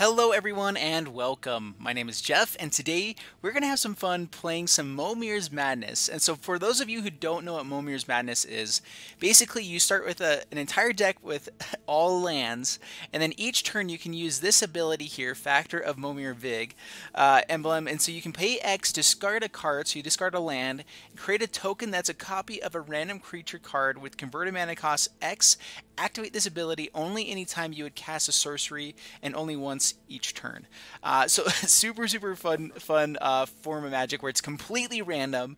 Hello everyone and welcome. My name is Jeff and today we're going to have some fun playing some Momir's Madness. And so for those of you who don't know what Momir's Madness is, basically you start with an entire deck with all lands, and then each turn you can use this ability here, Factor of Momir Vig emblem, and so you can pay X, discard a card, so you discard a land, create a token that's a copy of a random creature card with converted mana cost X, activate this ability only anytime you would cast a sorcery and only once each turn. So super fun form of Magic where it's completely random.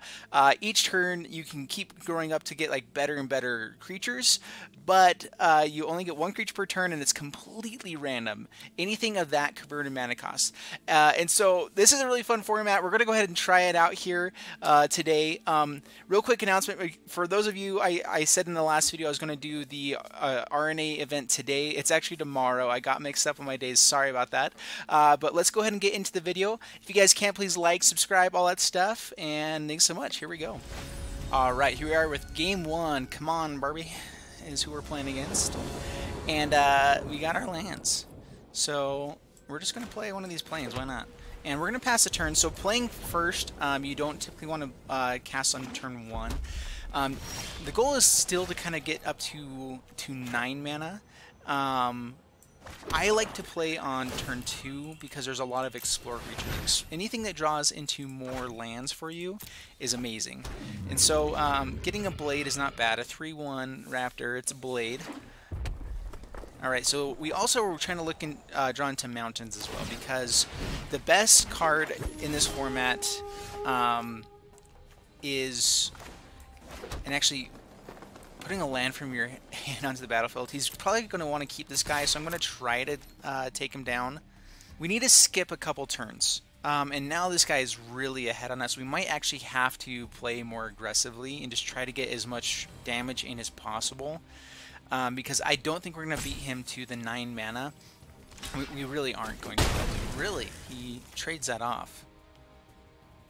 Each turn you can keep growing up to get like better and better creatures, but you only get one creature per turn and it's completely random. Anything of that converted mana cost. And so this is a really fun format. We're going to go ahead and try it out here today. Real quick announcement for those of you, I said in the last video I was going to do the RNA event today. It's actually tomorrow. I got mixed up on my days. Sorry about that. But let's go ahead and get into the video. If you guys can, please like, subscribe, all that stuff. And thanks so much. Here we go. All right, here we are with game one. Come on, Barbie is who we're playing against. And we got our lands. So we're just going to play one of these planes. Why not? And we're going to pass a turn. So playing first, you don't typically want to cast on turn one. The goal is still to kind of get up to 9 mana. I like to play on turn 2 because there's a lot of explore creatures. Anything that draws into more lands for you is amazing. And so getting a blade is not bad. A 3/1 raptor, it's a blade. Alright, so we also were trying to look in, draw into mountains as well, because the best card in this format is... And actually, putting a land from your hand onto the battlefield, he's probably going to want to keep this guy, so I'm going to try to take him down. We need to skip a couple turns, and now this guy is really ahead on us. We might actually have to play more aggressively and just try to get as much damage in as possible, because I don't think we're going to beat him to the 9 mana. We really aren't going to. Really, he trades that off.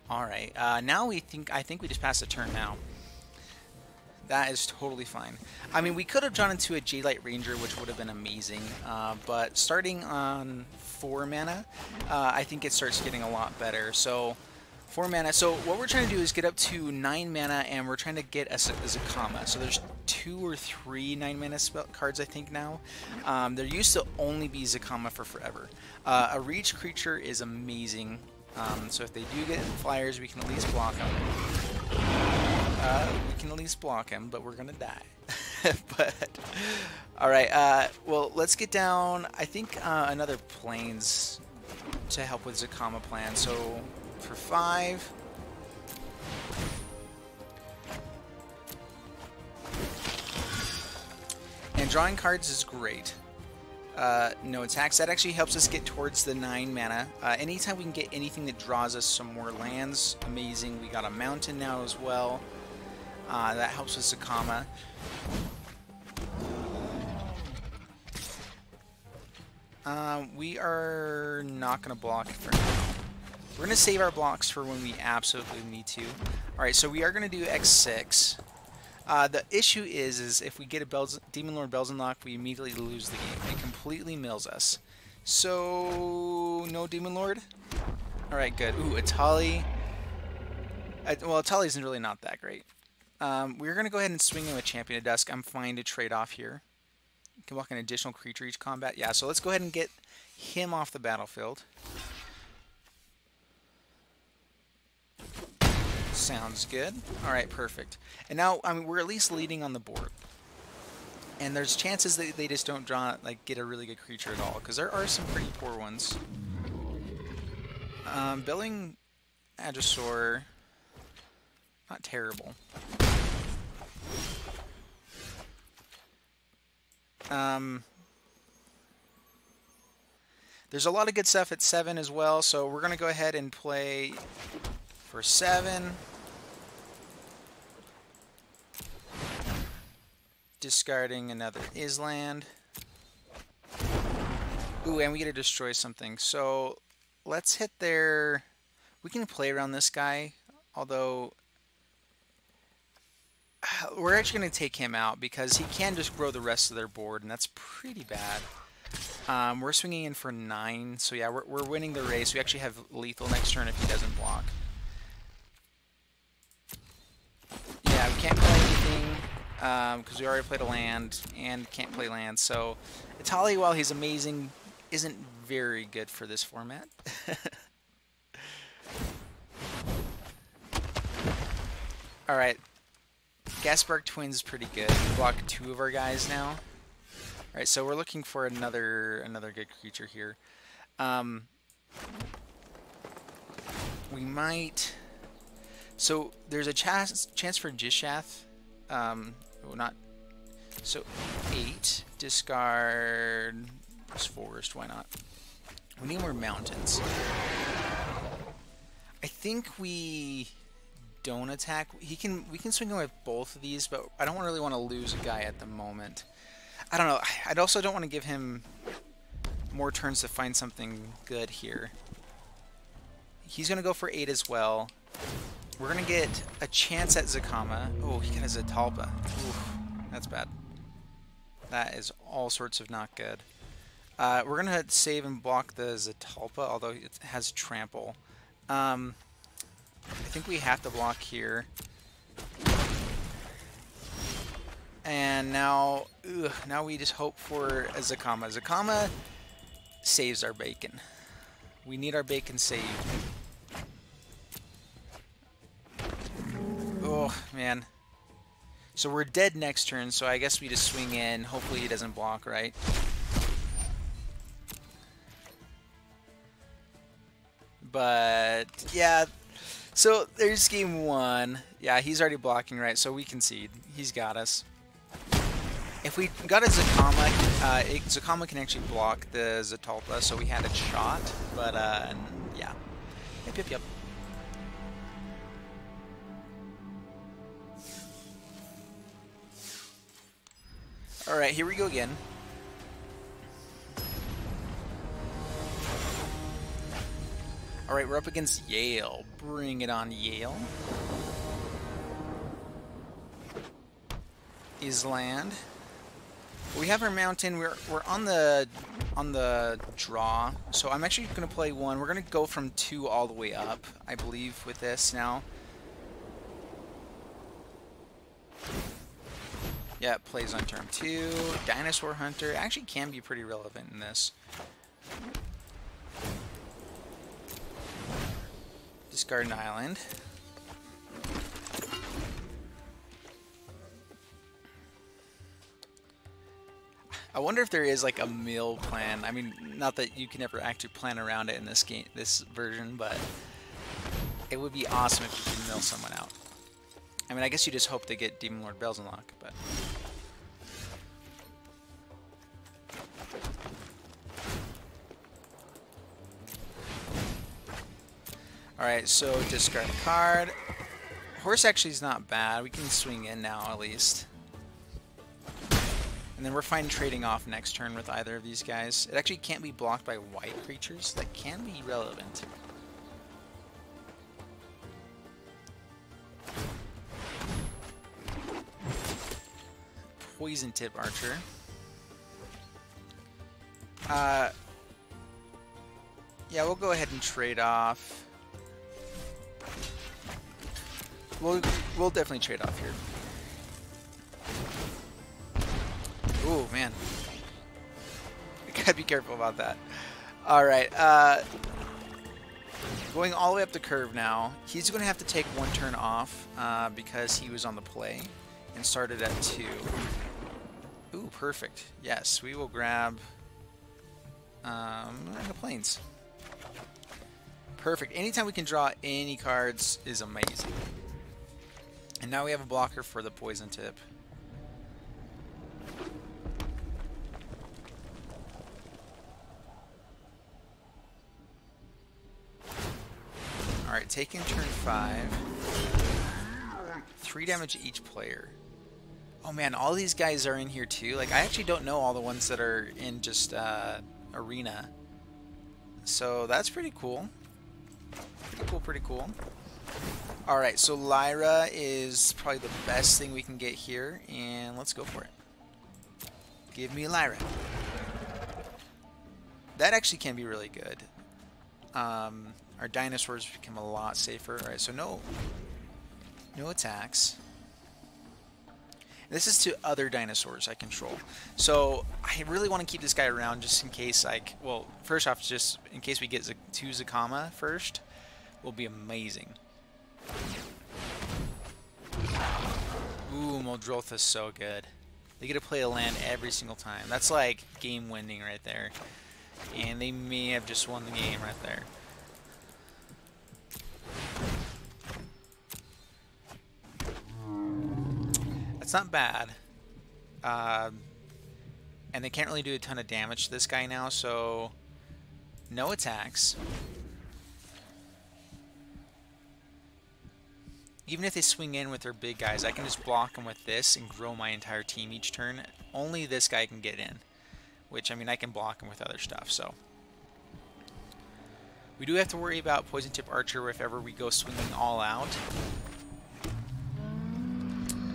Alright, now I think we just passed a turn now. That is totally fine. I mean, we could have drawn into a J-Light Ranger, which would have been amazing, but starting on 4 mana, I think it starts getting a lot better. So, 4 mana. So, what we're trying to do is get up to 9 mana, and we're trying to get a Zakama. So, there's 2 or 3 9 mana spell cards, I think, now. There used to only be Zakama for forever. A Reach creature is amazing. So, if they do get flyers, we can at least block them. We can at least block him, but we're gonna die. But alright, well, let's get down. I think another planes to help with Zakama plan. So for 5, and drawing cards is great. No attacks. That actually helps us get towards the 9 mana. Anytime we can get anything that draws us some more lands, amazing. We got a mountain now as well. That helps with Zakama. We are not going to block for now. We're going to save our blocks for when we absolutely need to. Alright, so we are going to do X6. The issue is if we get a Demon Lord Belzenlock, we immediately lose the game. It completely mills us. So, no Demon Lord? Alright, good. Ooh, Atali. Well, Atali isn't really not that great. We're going to go ahead and swing in with Champion of Dusk. I'm fine to trade off here. You can walk an additional creature each combat. Yeah, so let's go ahead and get him off the battlefield. Sounds good. Alright, perfect. And now, I mean, we're at least leading on the board. And there's chances that they just don't draw, like, get a really good creature at all, because there are some pretty poor ones. Billing Agisaur, not terrible. There's a lot of good stuff at 7 as well, so we're going to go ahead and play for 7. Discarding another Island. Ooh, and we get to destroy something. So let's hit their... We can play around this guy, although we're actually going to take him out because he can just grow the rest of their board, and that's pretty bad. We're swinging in for 9, so yeah, we're winning the race. We actually have lethal next turn if he doesn't block. Yeah, we can't play anything because we already played a land and can't play land. So Itali, while he's amazing, isn't very good for this format. All right, Gaspark Twins is pretty good. We block 2 of our guys now. All right, so we're looking for another good creature here. We might. So there's a chance for Jishath. Not. So 8 discard this forest. Why not? We need more mountains. I think we don't attack. We can swing in with both of these, but I don't really want to lose a guy at the moment. I don't know. I also don't want to give him more turns to find something good here. He's going to go for 8 as well. We're going to get a chance at Zakama. Oh, he got a Zatalpa. Oof, that's bad. That is all sorts of not good. We're going to save and block the Zatalpa, although it has trample. I think we have to block here. And now, now we just hope for a Zakama. Zakama saves our bacon. We need our bacon saved. Oh, man. So we're dead next turn, so I guess we just swing in. Hopefully he doesn't block, right? But, yeah. So there's game 1. Yeah, he's already blocking, right? So we concede. He's got us. If we got a Zakama, Zakama can actually block the Zatalpa, so we had a shot. But, yeah. Yep. Alright, here we go again. Alright, we're up against Yale. Bring it on, Yale. Island. We have our mountain. We're on the draw. So I'm actually going to play 1. We're going to go from 2 all the way up, I believe, with this now. Yeah, it plays on turn 2. Dinosaur Hunter actually can be pretty relevant in this. Discard an island. I wonder if there is like a mill plan. I mean, not that you can ever actually plan around it in this game, this version, but it would be awesome if you could mill someone out. I mean, I guess you just hope to get Demon Lord Belzenlock, but... Alright, so discard a card. Horse actually is not bad. We can swing in now, at least. And then we're fine trading off next turn with either of these guys. It actually can't be blocked by white creatures. That can be relevant. Poison Tip Archer. Yeah, we'll go ahead and trade off. We'll definitely trade off here. Ooh, man. We gotta be careful about that. Alright, going all the way up the curve now. He's gonna have to take 1 turn off because he was on the play and started at 2. Ooh, perfect. Yes, we will grab the plains. Perfect. Anytime we can draw any cards is amazing. And now we have a blocker for the Poison Tip. Alright, taking turn 5. 3 damage each player. Oh man, all these guys are in here too. Like, I actually don't know all the ones that are in just Arena. So that's pretty cool. Pretty cool. Alright, so Lyra is probably the best thing we can get here, and let's go for it. Give me Lyra. that actually can be really good. Our dinosaurs become a lot safer. Alright, so no attacks. This is to other dinosaurs I control. So I really want to keep this guy around just in case, like, well, first off, just in case we get two Zakama first, will be amazing. Ooh, Muldrotha's so good. They get to play a land every single time. That's like game winning right there. And they may have just won the game right there. That's not bad. And they can't really do a ton of damage to this guy now, so no attacks. Even if they swing in with their big guys, I can just block them with this and grow my entire team each turn. Only this guy can get in, which, I mean, I can block him with other stuff, so. We do have to worry about Poison Tip Archer if ever we go swinging all out.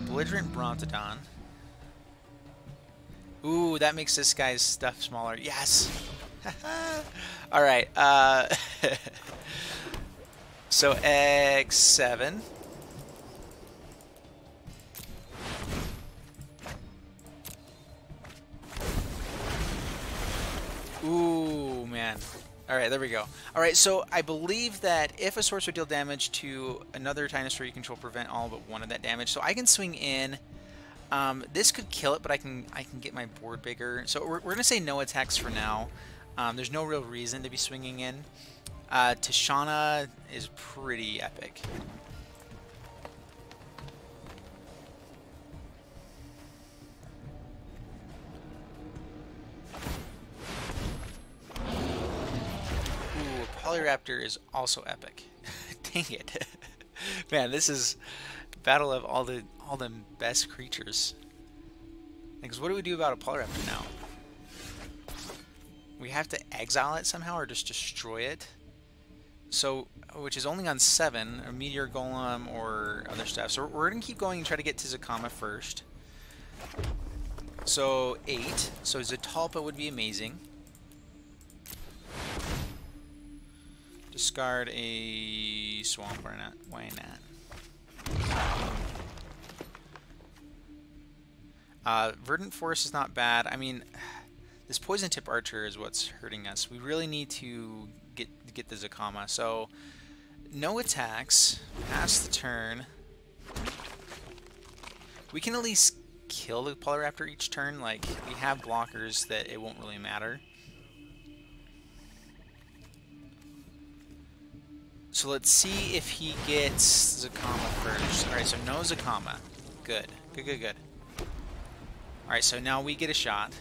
Belligerent Brontodon. Ooh, that makes this guy's stuff smaller. Yes! Alright, so X7. Ooh, man. Alright, there we go. Alright, so I believe that if a source would deal damage to another dinosaur you control, prevent all but one of that damage. So I can swing in. This could kill it, but I can get my board bigger. So we're going to say no attacks for now. There's no real reason to be swinging in. Tishana is pretty epic. Polyraptor is also epic. Dang it. Man, this is battle of all the best creatures. Because what do we do about a Polyraptor now? We have to exile it somehow or just destroy it. So, which is only on 7, a Meteor Golem or other stuff. So we're going to keep going and try to get to Zakama first. So 8. So Zatalpa would be amazing. Discard a Swamp, or not? Why not? Verdant Forest is not bad. I mean, this Poison Tip Archer is what's hurting us. We really need to get the Zakama. So, no attacks. Pass the turn. We can at least kill the Polyraptor each turn. Like, we have blockers that it won't really matter. So let's see if he gets Zakama first. Alright, so no Zakama. Good. Good, good, good. Alright, so now we get a shot.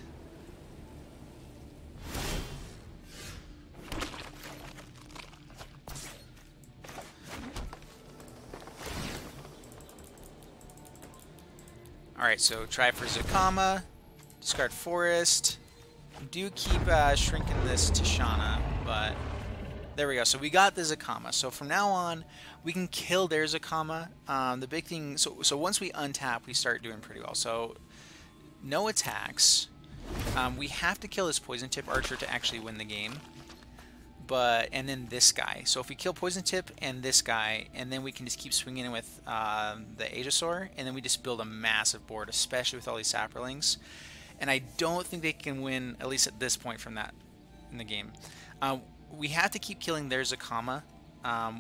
Alright, so try for Zakama. Discard Forest. Do keep shrinking this Tishana, but... There we go. So we got the Zakama. So from now on, we can kill their Zakama. The big thing, so once we untap, we start doing pretty well. So no attacks. We have to kill this Poison Tip Archer to actually win the game. And then this guy. So if we kill Poison Tip and this guy, and then we can just keep swinging in with the Aegisaur, and then we just build a massive board, especially with all these Saprolings. And I don't think they can win, at least at this point, from that in the game. We have to keep killing their Zakama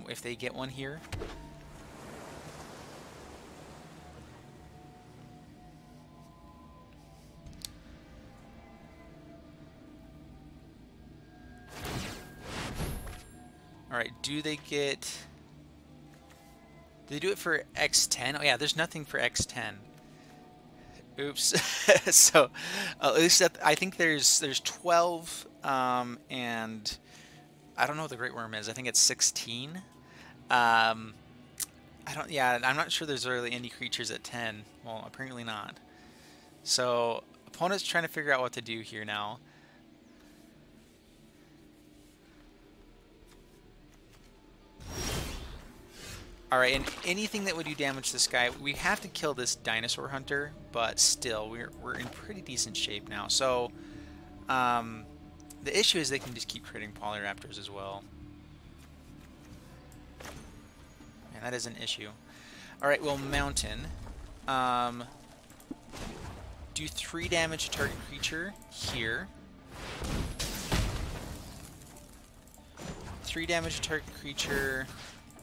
if they get one here. Alright, do they get... Do they do it for X10? Oh yeah, there's nothing for X10. Oops. So, at least I think there's 12, and... I don't know what the Great Worm is. I think it's 16. I'm not sure there's really any creatures at 10. Well, apparently not. So, opponent's trying to figure out what to do here now. Alright, and anything that would do damage to this guy, we have to kill this Dinosaur Hunter, but still, we're in pretty decent shape now. So, The issue is they can just keep creating Polyraptors as well. And that is an issue. Alright, well, Mountain. Do 3 damage to target creature here. 3 damage to target creature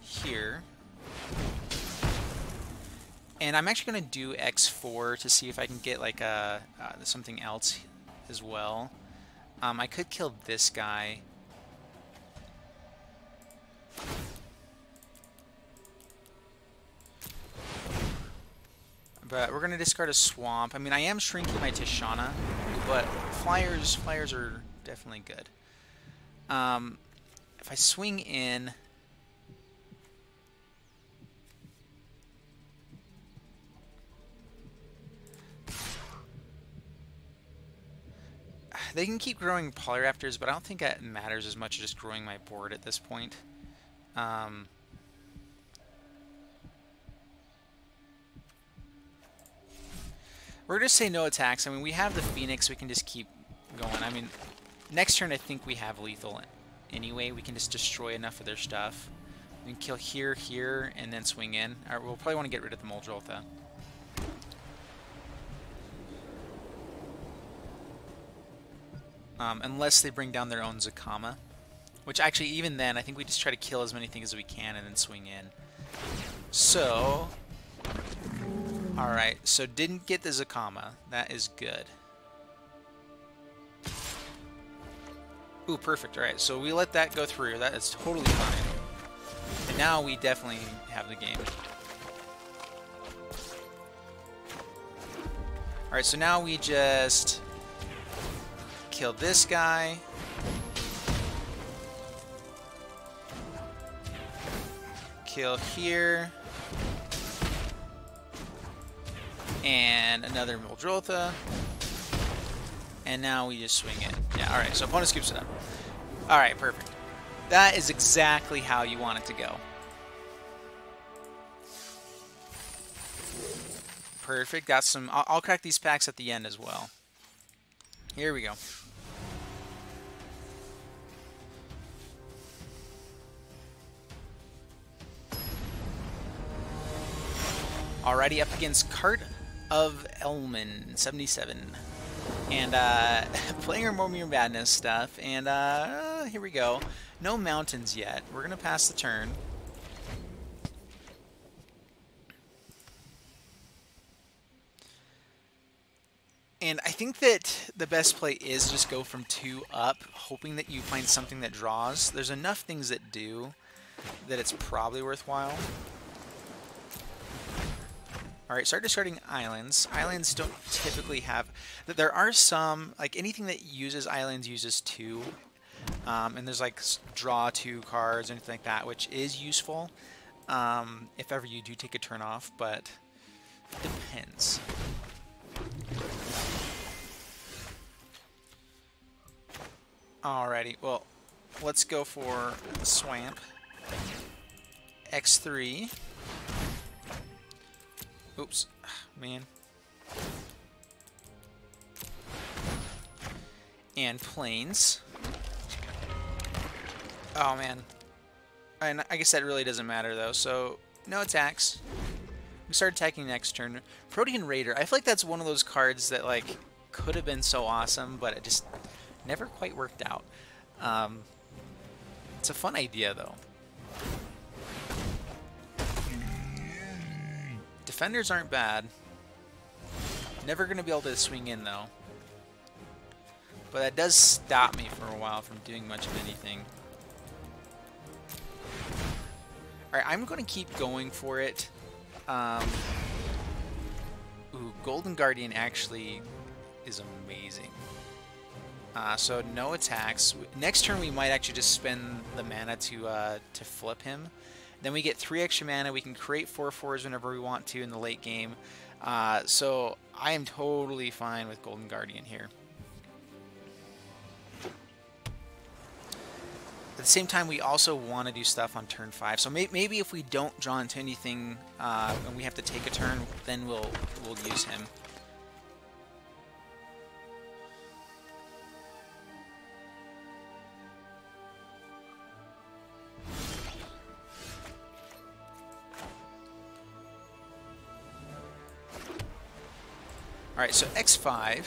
here. And I'm actually going to do X4 to see if I can get like something else as well. I could kill this guy. But we're going to discard a Swamp. I mean, I am shrinking my Tishana, but flyers are definitely good. If I swing in... They can keep growing Polyraptors, but I don't think that matters as much as just growing my board at this point. We're going to say no attacks. I mean, we have the Phoenix. We can just keep going. I mean, next turn I think we have lethal anyway. We can just destroy enough of their stuff. We can kill here, here, and then swing in. All right, we'll probably want to get rid of the Muldrotha. Unless they bring down their own Zakama. Which actually, even then, I think we just try to kill as many things as we can and then swing in. So... Alright, so didn't get the Zakama. That is good. Ooh, perfect. Alright, so we let that go through. That is totally fine. And now we definitely have the game. Alright, so now we just... kill this guy. Kill here. And another Muldrotha. And now we just swing in. Yeah, alright, so opponent scoops it up. Alright, perfect. That is exactly how you want it to go. Perfect. Got some... I'll crack these packs at the end as well. Here we go. Alrighty, up against Cart of Elman, 77. And playing our Momir Madness stuff, and here we go. No mountains yet. We're going to pass the turn. And I think that the best play is just go from 2 up, hoping that you find something that draws. There's enough things that do that it's probably worthwhile. Alright, start discarding islands. Islands don't typically have... There are some, like anything that uses islands uses 2. And there's like draw 2 cards or anything like that, which is useful if ever you do take a turn off, but it depends. Alrighty, well, let's go for Swamp. X3. Oops, man. And Plains. Oh, man. And I guess that really doesn't matter, though. So, no attacks. We start attacking next turn. Protean Raider. I feel like that's one of those cards that, like, could have been so awesome, but it just never quite worked out. It's a fun idea, though. Defenders aren't bad. Never going to be able to swing in, though. But that does stop me for a while from doing much of anything. Alright, I'm going to keep going for it. Ooh, Golden Guardian actually is amazing. So no attacks. Next turn we might actually just spend the mana to flip him. Then we get 3 extra mana. We can create 4/4s whenever we want to in the late game. So I am totally fine with Golden Guardian here. At the same time, we also want to do stuff on turn 5. So maybe if we don't draw into anything and we have to take a turn, then we'll use him. Alright, so X5.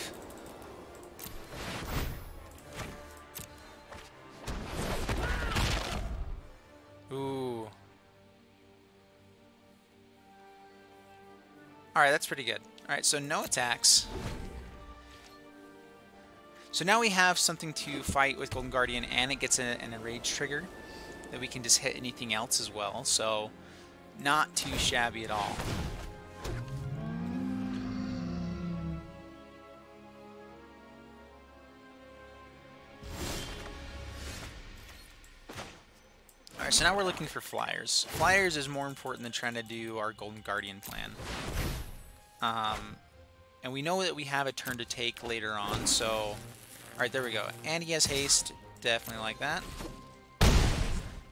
Ooh. Alright, that's pretty good. Alright, so no attacks. So now we have something to fight with Golden Guardian, and it gets an enrage trigger that we can just hit anything else as well. So not too shabby at all. Alright, so now we're looking for flyers. Flyers is more important than trying to do our Golden Guardian plan. And we know that we have a turn to take later on, so... Alright, there we go. And he has haste. Definitely like that.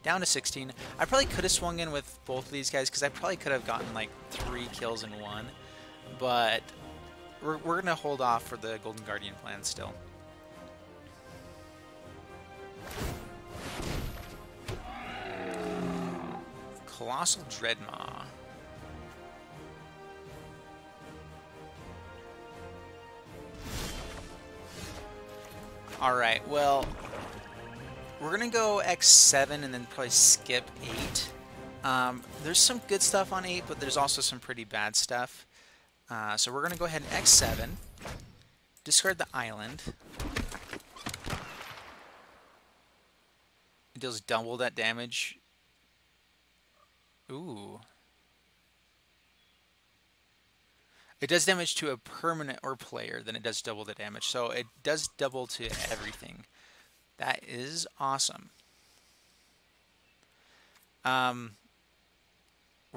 Down to 16. I probably could have swung in with both of these guys, because I probably could have gotten like 3 kills in one. But we're going to hold off for the Golden Guardian plan still. Colossal Dreadmaw. Alright, well, we're going to go X7 and then probably skip 8. There's some good stuff on 8, but there's also some pretty bad stuff. So we're going to go ahead and X7, discard the island. It deals double that damage. Ooh. It does damage to a permanent or player, then it does double the damage. So it does double to everything. That is awesome. We're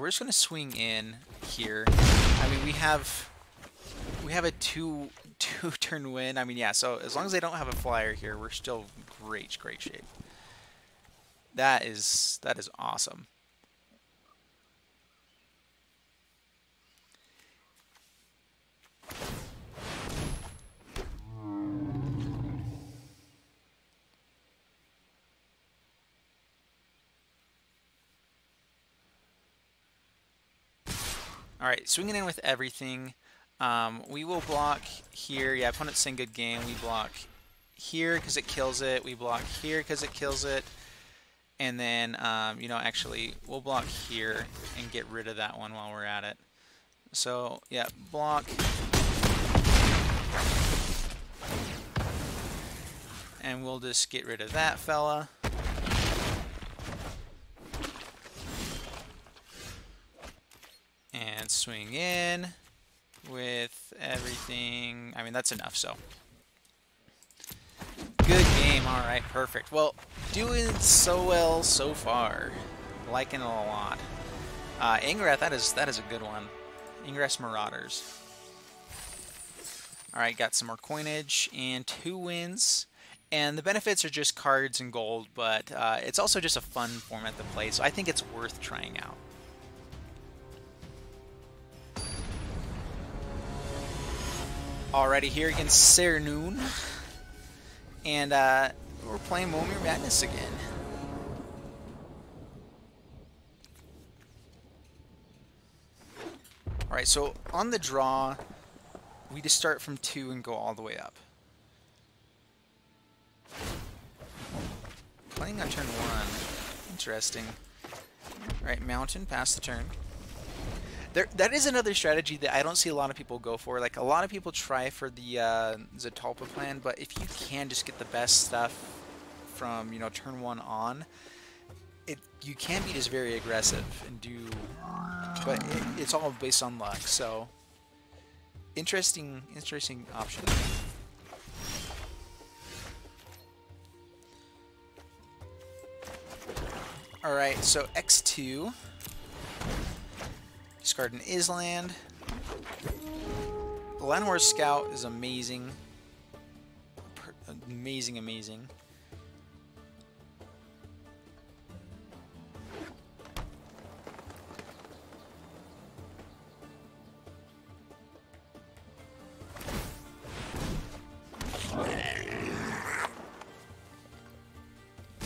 just going to swing in here. I mean, we have a two turn win. I mean, yeah, so as long as they don't have a flyer here, we're still great shape. That is awesome. Alright, swinging in with everything. We will block here. Yeah, opponent's saying good game. We block here because it kills it. We block here because it kills it. And then, you know, actually, we'll block here and get rid of that one while we're at it. So, yeah, block. And we'll just get rid of that fella. And swing in with everything. I mean, that's enough, so. Good game. All right, perfect. Well, doing so well so far. Liking it a lot. Ingrath, that is a good one. Ingrath Marauders. All right, got some more coinage and 2 wins. And the benefits are just cards and gold, but it's also just a fun format to play, so I think it's worth trying out. Alrighty, here against Sernoon. And we're playing Momir Madness again. Alright, so on the draw, we just start from 2 and go all the way up. Playing on turn 1. Interesting. Alright, Mountain, pass the turn. That is another strategy that I don't see a lot of people go for. Like, a lot of people try for the Zetalpa plan, but if you can just get the best stuff from, you know, turn 1 on, you can be just very aggressive and do, but it's all based on luck. So, interesting option. All right, so X2. Discard an Island. The Llanowar Scout is amazing. Amazing.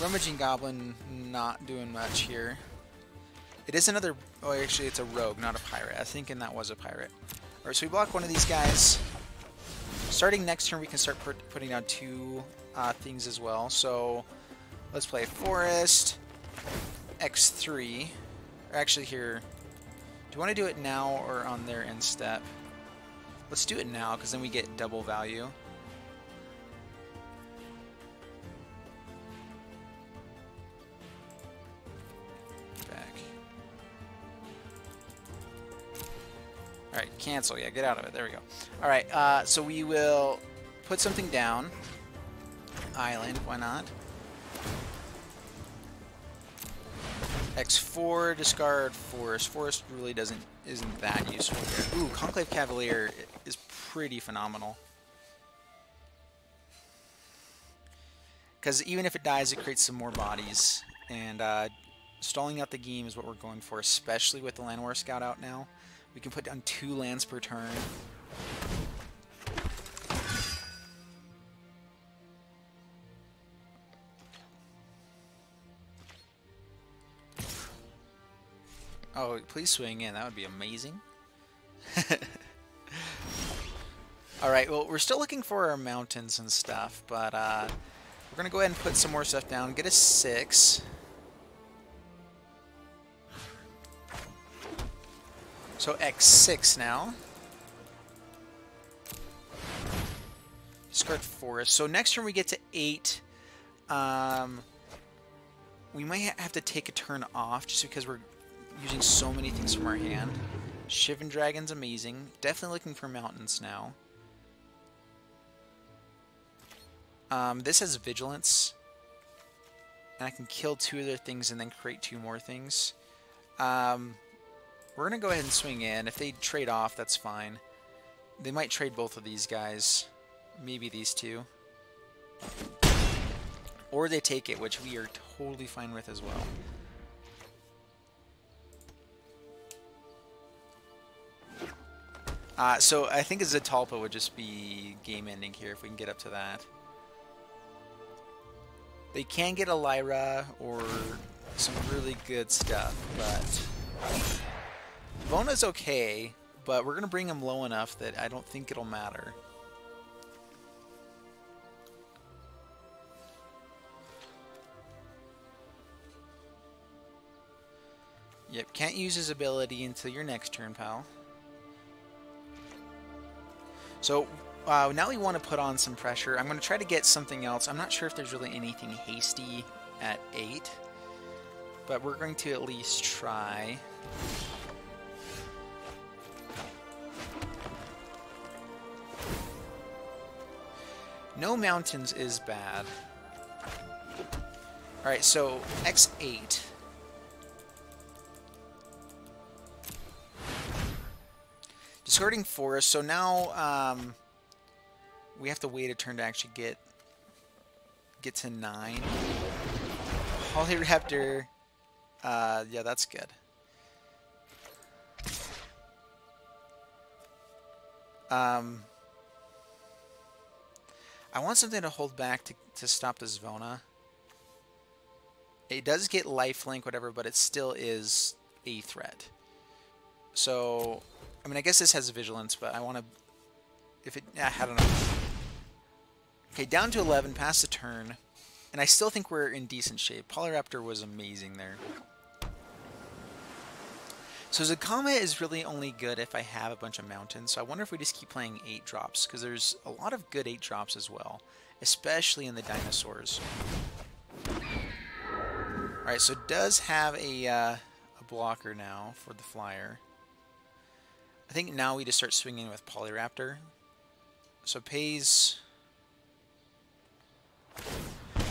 Rummaging Goblin not doing much here. It is another... Oh, actually, it's a rogue, not a pirate. I was thinking that was a pirate. Alright, so we block one of these guys. starting next turn, we can start putting down 2 things as well. So let's play Forest, X3. Or actually here, do you want to do it now or on their end step? Let's do it now, because then we get double value. Alright, cancel. Yeah, get out of it. There we go. Alright, so we will put something down. Island, why not? X4, discard Forest. Forest really isn't that useful here. Ooh, Conclave Cavalier is pretty phenomenal. Because even if it dies, it creates some more bodies. And stalling out the game is what we're going for, especially with the Land War Scout out now. We can put down 2 lands per turn. Oh, please swing in. That would be amazing. Alright, well, we're still looking for our mountains and stuff, but we're going to go ahead and put some more stuff down. Get a 6. So X6 now. Discard Forest. So next turn we get to 8. We might have to take a turn off just because we're using so many things from our hand. Shivan Dragon's amazing. Definitely looking for mountains now. This has Vigilance. And I can kill 2 of their things and then create 2 more things. We're going to go ahead and swing in. If they trade off, that's fine. They might trade both of these guys. Maybe these 2. Or they take it, which we are totally fine with as well. So I think a Zetalpa would just be game ending here if we can get up to that. They can get a Lyra or some really good stuff, but Vona's okay, but we're going to bring him low enough that I don't think it'll matter. Yep, can't use his ability until your next turn, pal. So now we want to put on some pressure. I'm going to try to get something else. I'm not sure if there's really anything hasty at 8, but we're going to at least try. No mountains is bad. Alright, so X8. Discarding Forest, so now we have to wait a turn to actually get to 9. Polyraptor, yeah, that's good. I want something to hold back to stop this Vona. It does get lifelink, whatever, but it still is a threat. So, I mean, I guess this has Vigilance, but I want to... If it... I don't know. Okay, down to 11, pass the turn. And I still think we're in decent shape. Polyraptor was amazing there. So Zakama is really only good if I have a bunch of mountains. So I wonder if we just keep playing 8 drops, because there's a lot of good 8 drops as well, especially in the dinosaurs. Alright, so it does have a blocker now for the flyer. I think now we just start swinging with Polyraptor. So it pays...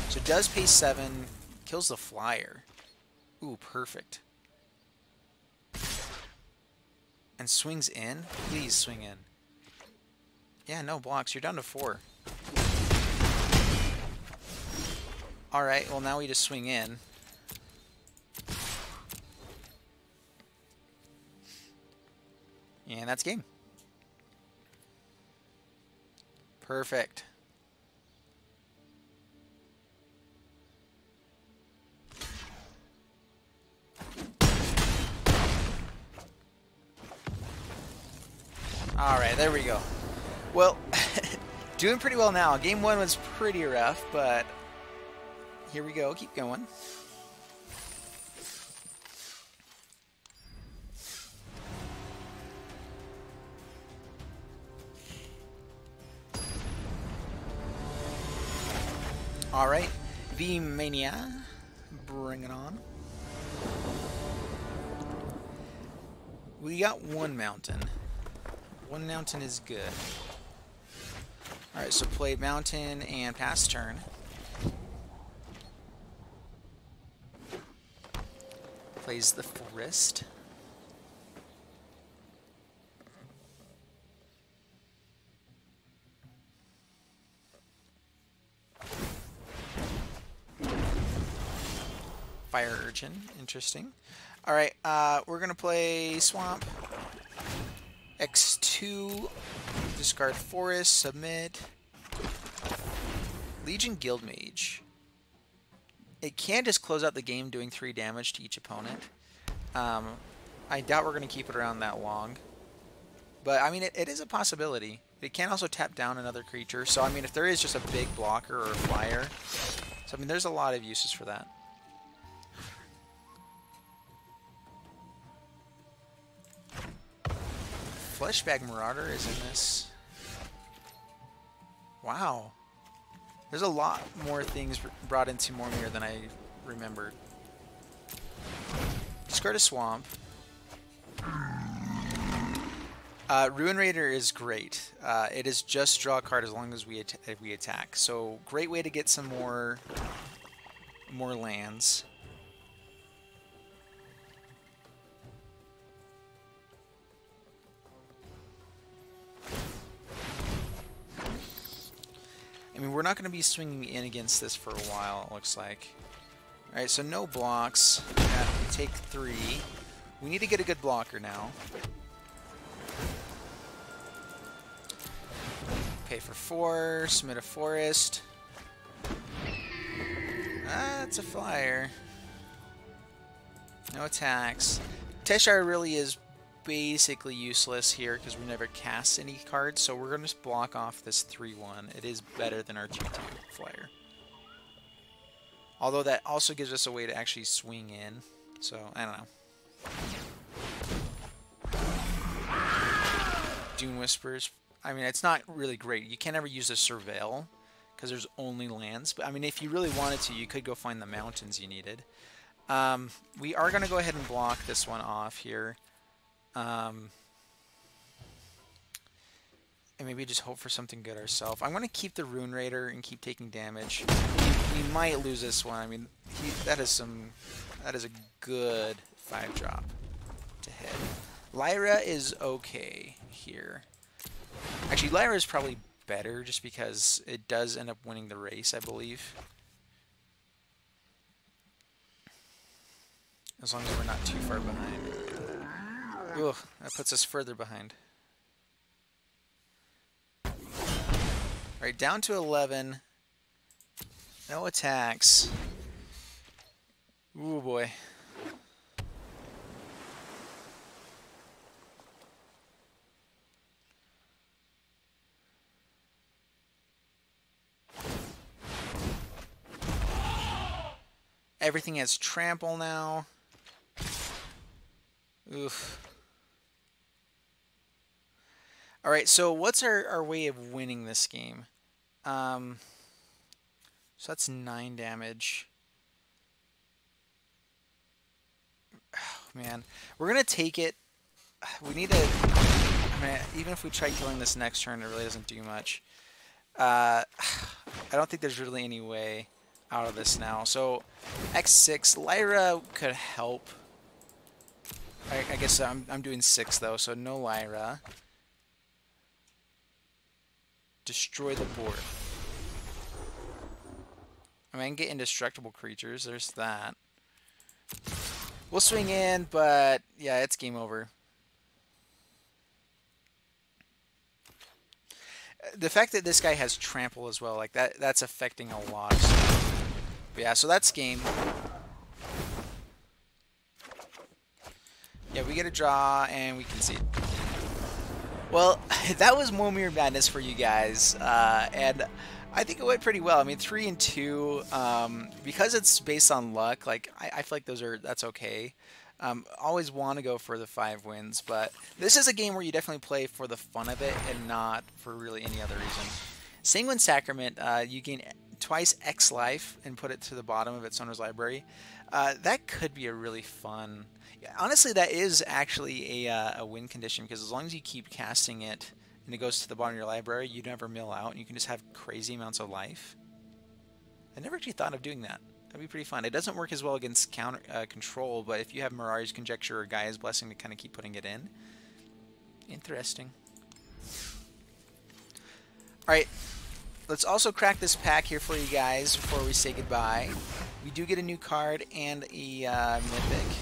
So it does pay 7, kills the flyer. Ooh, perfect. And swings in? Please swing in. Yeah, no blocks. You're down to 4. Alright, well now we just swing in. And that's game. Perfect. Alright, there we go. Well, Doing pretty well now. Game 1 was pretty rough, but here we go. Keep going. All right, V-Mania, bring it on. We got one mountain. One mountain is good. All right, so play mountain and pass turn. Plays the forest. Fire Urchin, interesting. All right, we're gonna play Swamp. X2, discard Forest, submit. Legion Guildmage. It can just close out the game doing 3 damage to each opponent. I doubt we're gonna keep it around that long. But I mean, it is a possibility. It can also tap down another creature. So I mean, if there is just a big blocker or a flyer, so I mean, there's a lot of uses for that. Fleshbag Marauder is in this. Wow. There's a lot more things brought into Momir than I remembered. Discard a Swamp. Ruin Raider is great. It is just draw a card as long as we attack. So great way to get some more lands. I mean, we're not going to be swinging in against this for a while, it looks like. Alright, so no blocks. Take 3. We need to get a good blocker now. Pay for 4, submit a forest. That's a flyer. No attacks. Teshire really is basically useless here because we never cast any cards, so we're going to just block off this 3-1. It is better than our 2-2 flyer. Although that also gives us a way to actually swing in, so I don't know. Dune Whispers. I mean, it's not really great. You can't ever use a Surveil because there's only lands, but I mean, if you really wanted to, you could go find the mountains you needed. We are going to go ahead and block this one off here. And maybe just hope for something good ourselves. I'm going to keep the Rune Raider and keep taking damage. We might lose this one. I mean, that is a good 5-drop to hit. Lyra is okay here. Actually, Lyra is probably better just because it does end up winning the race, I believe. As long as we're not too far behind. Ugh, that puts us further behind. Alright, down to 11. No attacks. Ooh, boy. Everything has trample now. Oof. Alright, so what's our way of winning this game? So that's 9 damage. Oh, man. We're going to take it. We need to... I mean, even if we try killing this next turn, it really doesn't do much. I don't think there's really any way out of this now. So, X6. Lyra could help. I guess I'm doing 6, though, so no Lyra. Destroy the board. I mean, I can get indestructible creatures. There's that. We'll swing in, but yeah, it's game over. The fact that this guy has trample as well, like that's affecting a lot of stuff. But yeah, so that's game. Yeah, we get a draw and we concede. Well, that was Momir Madness for you guys, and I think it went pretty well. I mean, 3 and 2, because it's based on luck. Like I feel like that's okay. Always want to go for the 5 wins, but this is a game where you definitely play for the fun of it and not for really any other reason. Sanguine Sacrament, you gain twice X life and put it to the bottom of its owner's library. That could be a really fun. Honestly, that is actually a win condition, because as long as you keep casting it and it goes to the bottom of your library, you never mill out and you can just have crazy amounts of life. I never actually thought of doing that. That'd be pretty fun. It doesn't work as well against control, but if you have Mirari's Conjecture or Gaia's Blessing to kind of keep putting it in. Interesting. Alright, let's also crack this pack here for you guys before we say goodbye. We do get a new card and a mythic.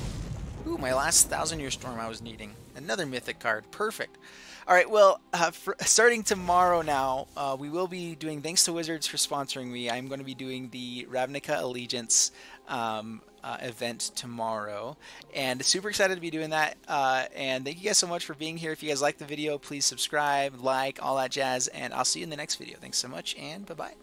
Ooh, my last 1,000-Year Storm I was needing. Another mythic card. Perfect. All right, well, starting tomorrow now, we will be doing, thanks to Wizards for sponsoring me, I'm going to be doing the Ravnica Allegiance event tomorrow. And super excited to be doing that. And thank you guys so much for being here. If you guys like the video, please subscribe, like, all that jazz. And I'll see you in the next video. Thanks so much, and bye-bye.